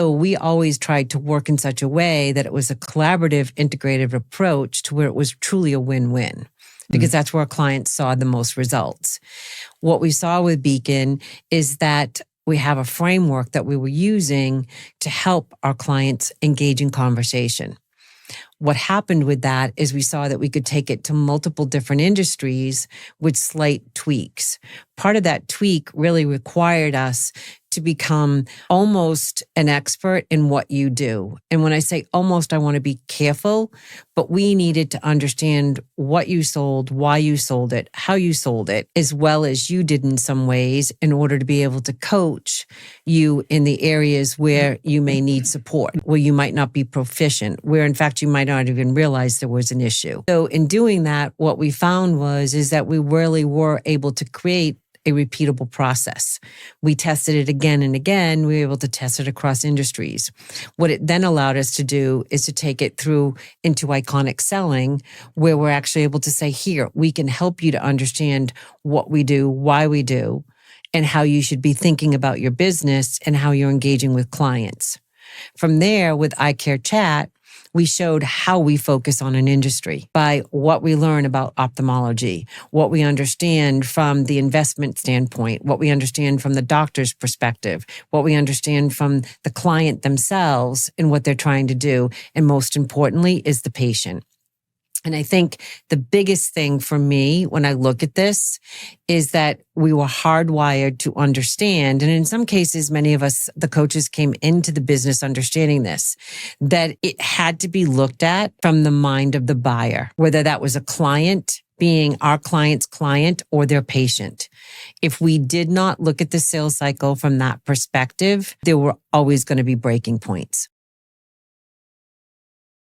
So we always tried to work in such a way that it was a collaborative, integrative approach to where it was truly a win-win, because that's where our clients saw the most results. What we saw with Beacon is that we have a framework that we were using to help our clients engage in conversation. What happened with that is we saw that we could take it to multiple different industries with slight tweaks. Part of that tweak really required us to become almost an expert in what you do. And when I say almost, I want to be careful, but we needed to understand what you sold, why you sold it, how you sold it, as well as you did in some ways, in order to be able to coach you in the areas where you may need support, where you might not be proficient, where in fact you might not even realize there was an issue. So in doing that, what we found is that we really were able to create a repeatable process. We tested it again and again. We were able to test it across industries. What it then allowed us to do is to take it through into iconic selling, where we're actually able to say, here, we can help you to understand what we do, why we do, and how you should be thinking about your business and how you're engaging with clients. From there, with EyeCareChat, we showed how we focus on an industry by what we learn about ophthalmology, what we understand from the investment standpoint, what we understand from the doctor's perspective, what we understand from the client themselves and what they're trying to do. And most importantly is the patient. And I think the biggest thing for me when I look at this is that we were hardwired to understand. And in some cases, many of us, the coaches, came into the business understanding this, that it had to be looked at from the mind of the buyer, whether that was a client being our client's client or their patient. If we did not look at the sales cycle from that perspective, there were always going to be breaking points.